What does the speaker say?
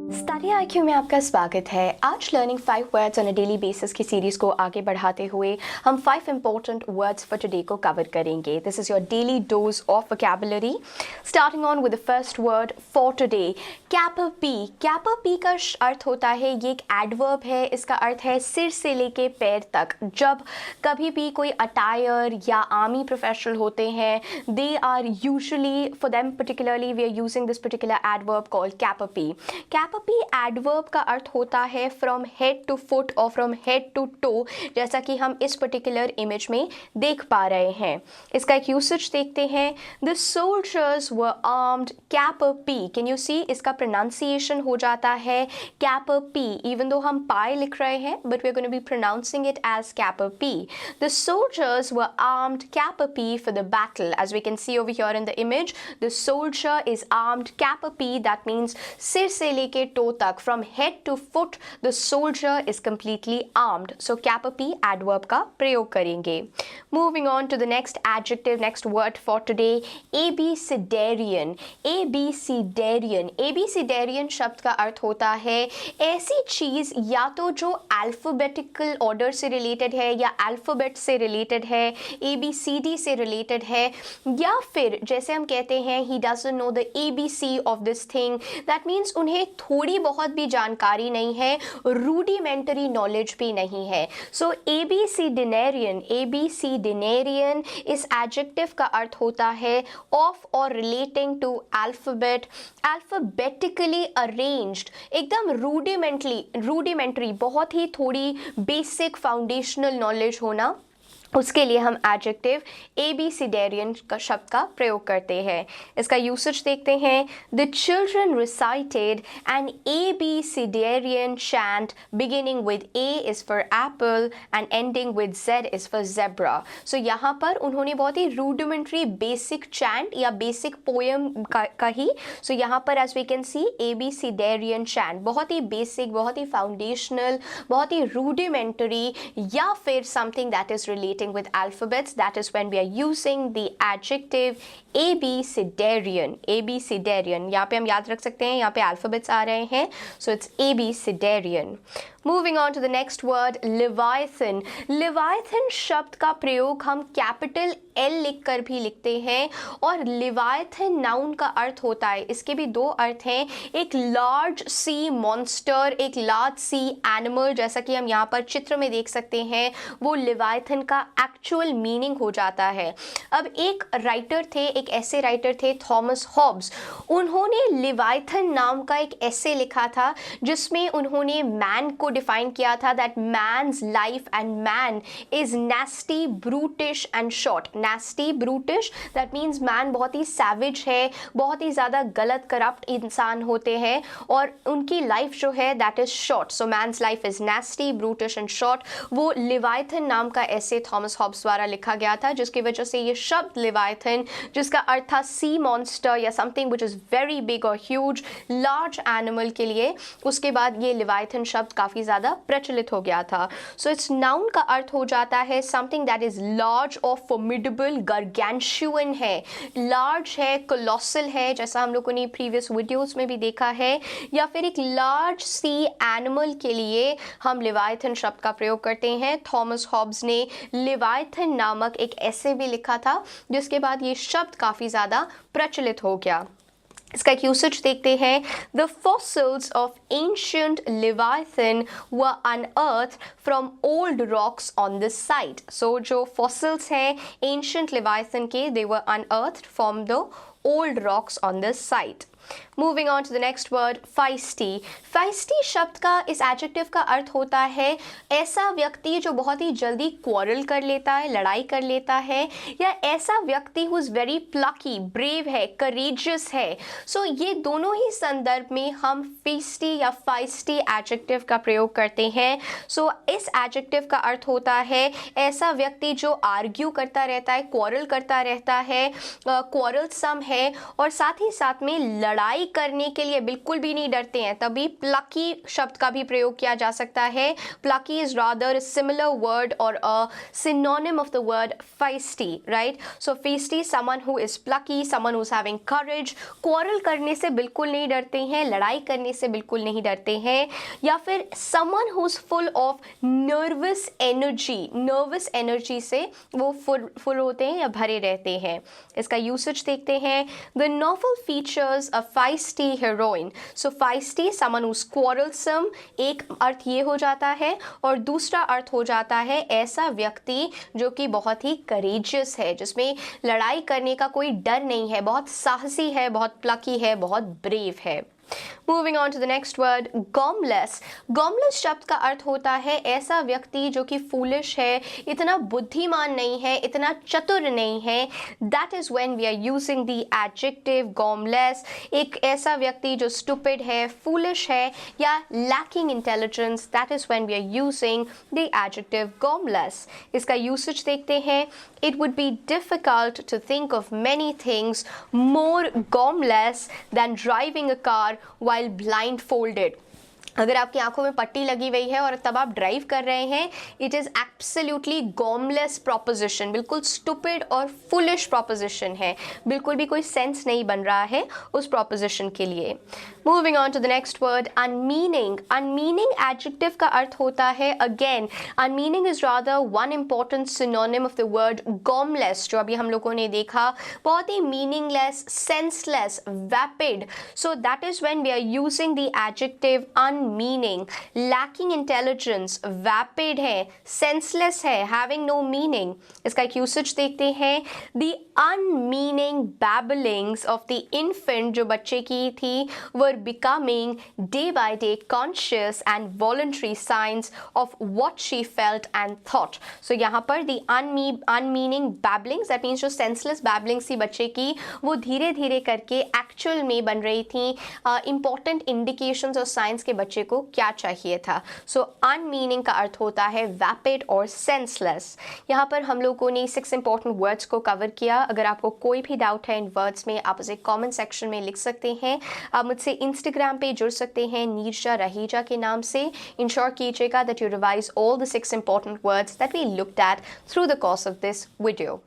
Study IQ में आपका स्वागत है। आज learning 5 words on a daily basis की सीरीज को आगे बढ़ाते हुए हम 5 इंपॉर्टेंट वर्ड्स फॉर टुडे को कवर करेंगे। This is your daily dose of vocabulary. Starting on with the first word for today, cap-a-pie. Cap-a-pie का अर्थ होता है, ये एक एडवर्ब है। इसका अर्थ है सिर से लेके पैर तक। जब कभी भी कोई अटायर या आर्मी प्रोफेशनल होते हैं, they are usually, for them particularly we are using this particular adverb called cap-a-pie. Cap-a-pie adverb का अर्थ होता है फ्रॉम हेड टू फुट और फ्रॉम हेड टू टो, जैसा कि हम इस पर्टिकुलर इमेज में देख पा रहे हैं। इसका एक यूसेज देखते हैं। The soldiers were armed cap-a-pie. Can you see, इसका प्रोनाउंसिएशन हो जाता है कैपरपी, इवन दो हम पाई लिख रहे हैं, but we are going to be pronouncing it as cap-a-pie. The soldiers were armed cap-a-pie for the battle. As we can see over here in the image, the soldier is armed cap-a-pie. That means सिर से लेके toe तक, from head to foot the soldier is completely armed. So cap-a-pie adverb का प्रयोग करेंगे। Moving on to the next adjective, next word for today, abecedarian. एबीसिडेरियन, एबीसिडेरियन शब्द का अर्थ होता है ऐसी चीज या तो जो अल्फाबेटिकल ऑर्डर से रिलेटेड है या अल्फाबेट से रिलेटेड है, एबीसीडी से रिलेटेड है, या फिर जैसे हम कहते हैं he doesn't know the ABC of this thing. That means उन्हें थोड़ी बहुत भी जानकारी नहीं है, रूडिमेंटरी नॉलेज भी नहीं है। सो एबीसीडिनेरियन, एबीसीडिनेरियन इस एडजेक्टिव का अर्थ होता है ऑफ और relating to alphabet, alphabetically arranged, एकदम रूडिमेंटरी, बहुत ही थोड़ी बेसिक फाउंडेशनल नॉलेज होना, उसके लिए हम एडजेक्टिव एबीसिडेरियन का शब्द का प्रयोग करते हैं। इसका यूसेज देखते हैं। The children recited an abecedarian chant beginning with A is for apple and ending with Z is for zebra. So यहाँ पर उन्होंने बहुत ही रूडिमेंट्री बेसिक चैंट या बेसिक पोएम कही। सो यहाँ पर as we can see abecedarian chant, बहुत ही बेसिक, बहुत ही फाउंडेशनल, बहुत ही रूडिमेंटरी, या फिर something that is related with alphabets. That is when we are using the adjective abecedarian. abecedarian, यहाँ पे हम याद रख सकते हैं, यहाँ पे alphabets आ रहे हैं, so it's abecedarian. Moving on to the next word, leviathan. leviathan शब्द का प्रयोग हम कैपिटल L लिखकर भी लिखते हैं, और leviathan नाउन का अर्थ होता है, इसके भी दो अर्थ हैं, एक लार्ज सी मॉन्स्टर, एक लार्ज सी एनिमल, जैसा कि हम यहाँ पर चित्र में देख सकते हैं, वो leviathan का एक्चुअल मीनिंग हो जाता है। अब एक राइटर थे, एक ऐसे राइटर थे थॉमस हॉब्स, उन्होंने लेविथन नाम का एक ऐसे लिखा था जिसमें उन्होंने मैन को डिफाइन किया था, that man's life and man is nasty, brutish and short. Nasty, brutish, that means man बहुत ही सैविज है, बहुत ही ज़्यादा गलत करप्ट इंसान होते हैं, और उनकी लाइफ जो है that is short. So man's life is nasty, brutish and short. वो लेविथन नाम का ऐसे थॉमस हॉब्स द्वारा लिखा गया था, जिसकी वजह से ये शब्द लेविथन, जिसका अर्थ था सी मॉन्स्टर या something which is very big और ह्यूज, लार्ज एनिमल के लिए, उसके बाद ये लेविथन शब्द काफ़ी ज़्यादा प्रचलित हो गया था। सो इट्स नाउन का अर्थ हो जाता है समथिंग दैट इज़ लार्ज और फॉर्मिडेबल, गार्गेंशुअन है, लार्ज है, कोलोसल है, जैसा हम लोगों ने प्रीवियस वीडियोस में भी देखा है, या फिर एक लार्ज सी एनिमल के लिए हम लेविथन शब्द का प्रयोग करते हैं। थॉमस हॉब्स ने लेविथन नामक एक ऐसे भी लिखा था, जिसके बाद ये शब्द काफ़ी ज़्यादा प्रचलित हो गया। इसका एक यूसेज देखते हैं। The fossils of ancient leviathan were unearthed from old rocks on this site. So जो फॉसिल्स हैं एंशियंट लेविथन के, they were unearthed from the old rocks on this site. Moving on to the next word, feisty. feisty शब्द का, इस adjective का अर्थ होता है ऐसा व्यक्ति जो बहुत ही जल्दी क्वारल कर लेता है, लड़ाई कर लेता है, या ऐसा व्यक्ति हु इज़ वेरी प्लकी, ब्रेव है, करेजियस है। सो ये दोनों ही संदर्भ में हम feisty या feisty एडजेक्टिव का प्रयोग करते हैं। सो इस एडजेक्टिव का अर्थ होता है ऐसा व्यक्ति जो आर्ग्यू करता रहता है, क्वारल करता रहता है, क्वारलसम है, है और साथ ही साथ में लड़ाई करने के लिए बिल्कुल भी नहीं डरते हैं, तभी प्लकी शब्द का भी प्रयोग किया जा सकता है. प्लकी इज रादर सिमिलर वर्ड और अ synonym of the word feisty, right? So feisty, someone who is plucky, someone who's having courage. quarrel करने से बिल्कुल नहीं डरते हैं, लड़ाई करने से बिल्कुल नहीं डरते हैं. या फिर someone who's full of nervous energy. nervous energy से वो full होते हैं या भरे रहते हैं. इसका यूसेज देखते हैं. The novel features a feisty heroine. So feisty, someone who's quarrelsome, एक अर्थ ये हो जाता है और दूसरा अर्थ हो जाता है ऐसा व्यक्ति जो कि बहुत ही करेजियस है, जिसमें लड़ाई करने का कोई डर नहीं है, बहुत साहसी है, बहुत प्लकी है, बहुत ब्रेव है. Moving on to the next word, gormless. gormless शब्द का अर्थ होता है ऐसा व्यक्ति जो कि foolish है, इतना बुद्धिमान नहीं है, इतना चतुर नहीं है. That is when we are using the adjective gormless. एक ऐसा व्यक्ति जो stupid है, foolish है या lacking intelligence. That is when we are using the adjective gormless. इसका usage देखते हैं. It would be difficult to think of many things more gormless than driving a car while blindfolded. अगर आपकी आंखों में पट्टी लगी हुई है और तब आप ड्राइव कर रहे हैं, इट इज़ एब्सोल्युटली गॉमलेस प्रोपोजिशन, बिल्कुल स्टूपिड और फुलिश प्रोपोजिशन है, बिल्कुल भी कोई सेंस नहीं बन रहा है उस प्रोपोजिशन के लिए. Moving on to the next word, unmeaning. Unmeaning adjective का अर्थ होता है, again unmeaning is rather one important synonym of the word gormless, जो अभी हम लोगों ने देखा, बहुत ही meaningless, senseless, vapid. So that is when we are using the adjective unmeaning. lacking intelligence, vapid है, senseless है, having no meaning. इसका एक usage देखते हैं. the unmeaning babblings of the infant, जो बच्चे की थी, were becoming day by day conscious and voluntary signs of what she felt and thought. so यहाँ पर the unmeaning babblings, that means जो senseless babblings थी बच्चे की, वो धीरे धीरे करके actual में बन रही थी. important indications और signs के बच्चे को क्या चाहिए था. सो अनमीनिंग का अर्थ होता है वैपिड और सेंसलेस. यहाँ पर हम लोगों ने 6 इंपॉर्टेंट वर्ड्स को कवर किया. अगर आपको कोई भी डाउट है इन वर्ड्स में, आप उसे कमेंट सेक्शन में लिख सकते हैं. आप मुझसे इंस्टाग्राम पे जुड़ सकते हैं नीरजा रहेजा के नाम से. इंश्योर कीजिएगा that you revise all the 6 important words that we looked at through the course of this video.